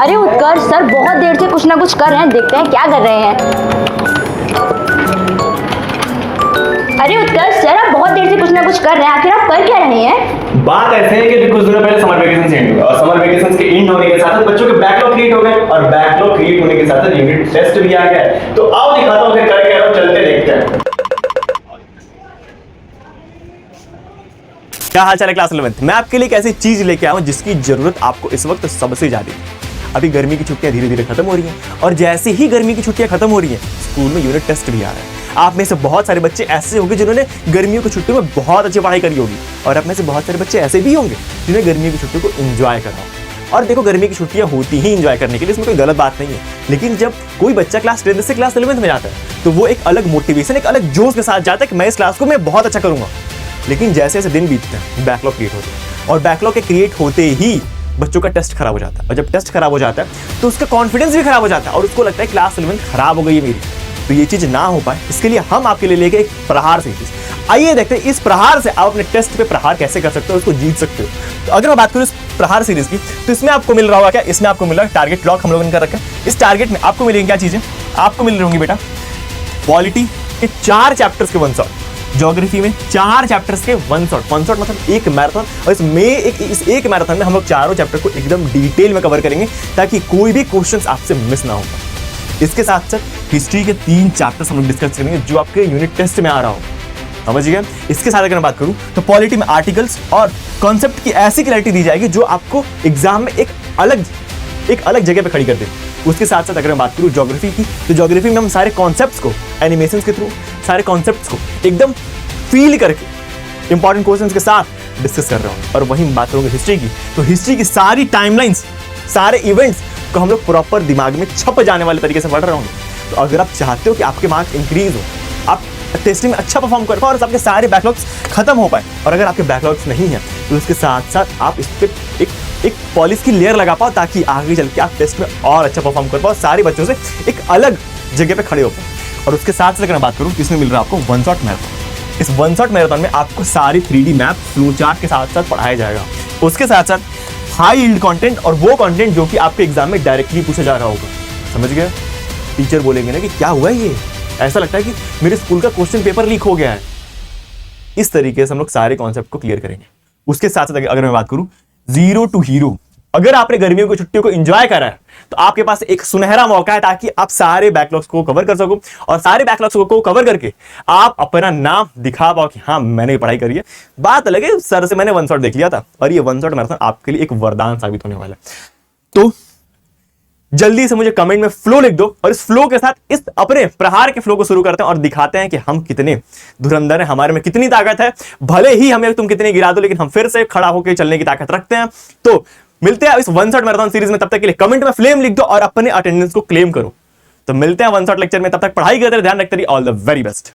अरे उत्कर्ष सर बहुत देर से कुछ ना कुछ कर रहे हैं, देखते हैं क्या कर रहे हैं। अरे उत्कर्ष सर आप बहुत देर से कुछ ना कुछ कर रहे हैं, आखिर आप कर क्या रहे हैं? बात ऐसे है कि कुछ दिनों पहले समर वेकेशन एंड हुआ और समर वेकेशन के एंड होने के साथ बच्चों के बैकलॉग क्रिएट हो गए और बैकलॉग क्रिएट होने के साथ यूनिट टेस्ट भी आ गया। तो आओ दिखाता हूं फिर कर क्या रहा हूं, चलते देखते हैं। क्या हाल चाल है क्लास 11th? मैं आपके लिए एक ऐसी चीज लेके आया हूं जिसकी जरूरत आपको इस वक्त सबसे ज्यादा है। अभी गर्मी की छुट्टियां धीरे धीरे खत्म हो रही हैं और जैसे ही गर्मी की छुट्टियां खत्म हो रही हैं स्कूल में यूनिट टेस्ट भी आ रहा है। आप में से बहुत सारे बच्चे ऐसे होंगे जिन्होंने गर्मियों की छुट्टियों में बहुत अच्छी पढ़ाई करी होगी और आप में से बहुत सारे बच्चे ऐसे भी होंगे जिन्हें गर्मियों की छुट्टियों को एंजॉय करा हो। और देखो गर्मी की छुट्टियां होती ही एंजॉय करने के लिए, इसमें कोई गलत बात नहीं है। लेकिन जब कोई बच्चा क्लास 10 से क्लास 11th में जाता है तो वो एक अलग मोटिवेशन, एक अलग जोश के साथ जाता है कि मैं इस क्लास को मैं बहुत अच्छा करूंगा। लेकिन जैसे जैसे दिन बीतते हैं बैकलॉग क्रिएट होते हैं और बैकलॉग के क्रिएट होते ही बच्चों का टेस्ट खराब हो जाता है और जब टेस्ट खराब हो जाता है तो उसका कॉन्फिडेंस भी खराब हो जाता है और उसको लगता है क्लास 11th खराब हो गई है मेरी। तो ये चीज ना हो पाए इसके लिए हम आपके लिए लेके एक प्रहार सीरीज। आइए देखते हैं इस प्रहार से आप अपने टेस्ट पे प्रहार कैसे कर सकते हो, उसको जीत सकते हो। तो अगर मैं बात करूं इस प्रहार सीरीज की तो इसमें आपको मिल रहा होगा क्या, इसमें आपको मिल रहा है टारगेट लॉक हम लोगों ने कर रखा है। इस टारगेट में आपको मिलेंगी क्या चीजें, आपको मिल रही होंगी बेटा पॉलिटी के 4 चैप्टर्स के 1 शॉट, ज्योग्राफी में 4 चैप्टर्स के 1 शॉट मतलब एक मैराथन। और इस एक मैराथन में हम लोग चारों चैप्टर को एकदम डिटेल में कवर करेंगे ताकि कोई भी क्वेश्चंस आपसे मिस ना हो। इसके साथ साथ हिस्ट्री के 3 चैप्टर्स हम लोग डिस्कस करेंगे जो आपके यूनिट टेस्ट में आ रहा हो, समझ गए। इसके साथ अगर मैं बात करूं तो पॉलिटी में आर्टिकल्स और कॉन्सेप्ट की ऐसी क्लैरिटी दी जाएगी जो आपको एग्जाम में एक अलग जगह पे खड़ी कर दे। उसके साथ साथ अगर मैं बात करूं ज्योग्राफी की तो ज्योग्राफी में हम सारे कॉन्सेप्ट्स को एनिमेशंस के थ्रू सारे कॉन्सेप्ट्स को एकदम फील करके इंपॉर्टेंट क्वेश्चंस के साथ डिस्कस कर रहा हूं। और वहीं मैं बात करूंगा हिस्ट्री की तो हिस्ट्री की सारी टाइमलाइंस, सारे इवेंट्स को हम लोग प्रॉपर दिमाग में छप जाने वाले तरीके से पढ़ रहा हूं। तो अगर आप चाहते हो कि आपके मार्क्स इंक्रीज हो, आप टेस्टिंग में अच्छा परफॉर्म कर पाओ और आपके सारे बैकलॉग्स खत्म हो पाए, और अगर आपके बैकलॉग्स नहीं है तो उसके साथ साथ आप इस पर एक पॉलिश की लेयर लगा पाओ ताकि आगे चल के आप टेस्ट में और अच्छा परफॉर्म कर पाओ, सारे बच्चों से एक अलग जगह पे खड़े हो पाओ। और उसके साथ साथ अगर मैं बात करूं इसमें मिल रहा है आपको 1 शॉट मैराथन। इस 1 शॉट मैराथन में आपको सारी 3D मैप फ्लो चार्ट के साथ साथ पढ़ाया जाएगा। उसके साथ साथ हाई यील्ड कंटेंट और वो कंटेंट जो कि आपके एग्जाम में डायरेक्टली पूछा जा रहा होगा, समझ गए। टीचर बोलेंगे ना कि क्या हुआ ये, ऐसा लगता है कि मेरे स्कूल का क्वेश्चन पेपर लीक हो गया है। इस तरीके से हम लोग सारे कॉन्सेप्ट को क्लियर करेंगे। उसके साथ साथ अगर मैं बात करूं 0 to हीरो, अगर आपने गर्मियों की छुट्टियों को एंजॉय करा है तो आपके पास एक सुनहरा मौका है ताकि आप सारे बैकलॉग्स को कवर कर सको और सारे बैकलॉग्स को कवर करके आप अपना नाम दिखा पाओ कि हाँ मैंने पढ़ाई करी है। बात अलग है सर से मैंने 1 शॉट देख लिया था और ये 1 शॉट मैराथन आपके लिए एक वरदान साबित होने वाला है। तो जल्दी से मुझे कमेंट में फ्लो लिख दो और इस फ्लो के साथ इस अपने प्रहार के फ्लो को शुरू करते हैं और दिखाते हैं कि हम कितने धुरंधर हैं, हमारे में कितनी ताकत है। भले ही हमें तुम कितने गिरा दो लेकिन हम फिर से खड़ा होकर चलने की ताकत रखते हैं। तो मिलते हैं इस 1 शॉट मैराथन सीरीज में, तब तक के लिए कमेंट में फ्लेम लिख दो और अपने अटेंडेंस को क्लेम करो। तो मिलते हैं 1 शॉट लेक्चर में, तब तक पढ़ाई करते रहिए, ध्यान रखते रहिए। All the very best.